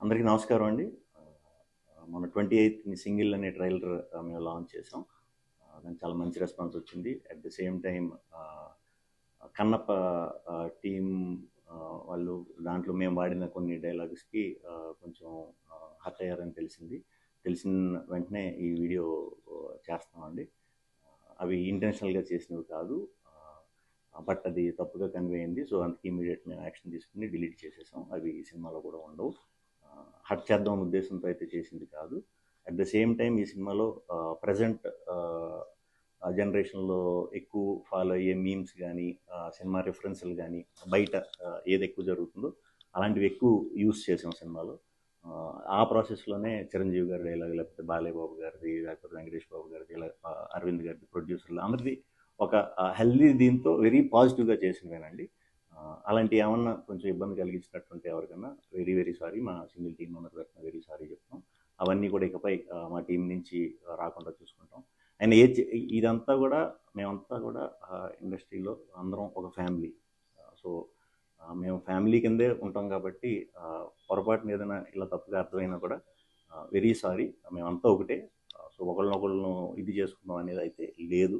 అందరికీ నమస్కారం అండి. మన 28ని సింగిల్ అనే ట్రైలర్ మేము లాంచ్ చేసాం. దానికి చాలా మంచి రెస్పాన్స్ వచ్చింది. At the same time Kannappa team వాళ్ళు దాంట్లో మేము వాడిన కొన్ని డైలాగ్స్కి కొంచెం హర్ట్ అయ్యారని తెలిసింది. తెలిసిన వెంటనే ఈ వీడియో చేస్తామండి. అవి ఇంటెన్షనల్గా చేసినవి కాదు, బట్ అది తప్పుగా కన్వే అయింది. సో అందుకే ఇమీడియట్ మేము యాక్షన్ తీసుకుని డిలీట్ చేసేసాం. అవి ఈ సినిమాలో కూడా ఉండవు. హర్ట్ చేద్దాం ఉద్దేశంతో అయితే చేసింది కాదు. అట్ ద సేమ్ టైం ఈ సినిమాలో ప్రజెంట్ జనరేషన్లో ఎక్కువ ఫాలో అయ్యే మీమ్స్ కానీ, సినిమా రిఫరెన్స్లు కానీ, బయట ఏది ఎక్కువ జరుగుతుందో అలాంటివి ఎక్కువ యూస్ చేసాం సినిమాలో. ఆ ప్రాసెస్లోనే చిరంజీవి గారి డైలాగ్, లేకపోతే బాలయ్య బాబు గారిది, లేకపోతే వెంకటేష్ బాబు గారిది, ఇలా అరవింద్ గారిది, ప్రొడ్యూసర్లు అందరిది ఒక హెల్దీ దీంతో వెరీ పాజిటివ్గా చేసినవేనండి. అలాంటి ఏమన్నా కొంచెం ఇబ్బంది కలిగించినట్టుంటే ఎవరికన్నా వెరీ వెరీ సారీ. మా సింగిల్ టీం మెంబర్ తరఫున వెరీ సారీ చెప్తాం. అవన్నీ కూడా ఇకపై మా టీం నుంచి రాకుండా చూసుకుంటాం. అండ్ ఇదంతా కూడా మేమంతా కూడా ఇండస్ట్రీలో అందరం ఒక ఫ్యామిలీ. సో మేము ఫ్యామిలీ కిందే ఉంటాం కాబట్టి పొరపాటున ఏదైనా ఇలా తప్పుగా అర్థమైనా కూడా వెరీ సారీ. మేమంతా ఒకటే. సో ఒకళ్ళనొకళ్ళను ఇది చేసుకుందాం అనేది అయితే లేదు.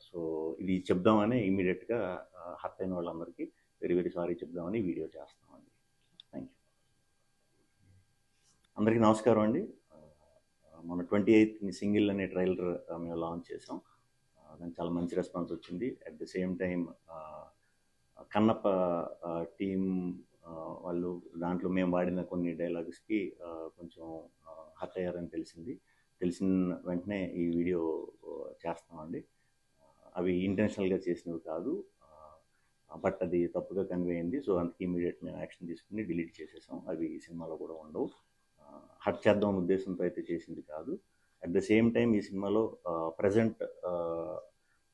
సో ఇది చెప్దామని ఇమీడియట్గా హర్ట్ అయిన వాళ్ళందరికీ వెరీ వెరీ సారీ చెప్దామని వీడియో చేస్తామండి. Thank you. అందరికీ నమస్కారం అండి. మన 28ని సింగిల్ అనే ట్రైలర్ మేము లాంచ్ చేసాం. దానికి చాలా మంచి రెస్పాన్స్ వచ్చింది. At the same time Kannappa team వాళ్ళు దాంట్లో మేము వాడిన కొన్ని డైలాగ్స్కి కొంచెం హర్ట్ అయ్యారని తెలిసింది. తెలిసిన వెంటనే ఈ వీడియో చేస్తామండి. అవి ఇంటెన్షనల్గా చేసినవి కాదు, బట్ అది తప్పుగా కన్వే అయింది. సో అందుకే ఇమీడియట్ మేము యాక్షన్ తీసుకుని డిలీట్ చేసేసాం. అవి ఈ సినిమాలో కూడా ఉండవు. హర్ట్ చేద్దాం ఉద్దేశంతో అయితే చేసింది కాదు. అట్ ద సేమ్ టైం ఈ సినిమాలో ప్రజెంట్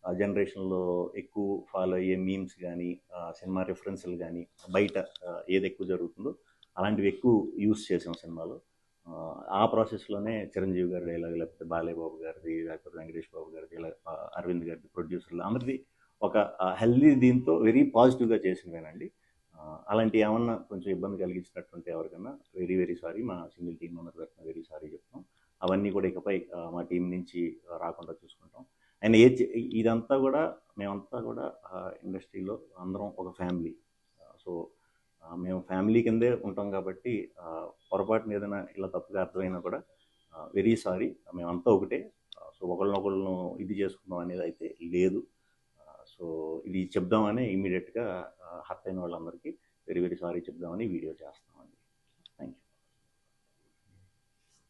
జనరేషన్లో ఎక్కువ ఫాలో అయ్యే మీమ్స్ కానీ, సినిమా రిఫరెన్స్లు కానీ, బయట ఏది ఎక్కువ జరుగుతుందో అలాంటివి ఎక్కువ యూస్ చేసాం సినిమాలో. ఆ ప్రాసెస్లోనే చిరంజీవి గారి డైలాగ్, లేకపోతే బాలయ్య బాబు గారిది, లేకపోతే వెంకటేష్ బాబు గారిది, ఇలా అరవింద్ గారిది, ప్రొడ్యూసర్లు అందరిది ఒక హెల్దీ దీంతో వెరీ పాజిటివ్గా చేసినవేనండి. అలాంటి ఏమన్నా కొంచెం ఇబ్బంది కలిగించినట్టుంటే ఎవరికన్నా వెరీ వెరీ సారీ. మా సింగిల్ టీం మెంబర్ తరఫున వెరీ సారీ చెప్తాం. అవన్నీ కూడా ఇకపై మా టీం నుంచి రాకుండా చూసుకుంటాం. అండ్ ఇదంతా కూడా మేమంతా కూడా ఇండస్ట్రీలో అందరం ఒక ఫ్యామిలీ. సో మేము ఫ్యామిలీ కిందే ఉంటాం కాబట్టి పొరపాటున ఏదైనా ఇలా తప్పుగా అర్థమైనా కూడా వెరీ సారీ. మేమంతా ఒకటే. సో ఒకళ్ళనొకళ్ళను ఇది చేసుకుందాం అనేది అయితే లేదు. సో ఇది చెప్దామని ఇమీడియట్గా హర్ట్ అయిన వాళ్ళందరికీ వెరీ వెరీ సారీ చెప్దామని వీడియో చేస్తాం.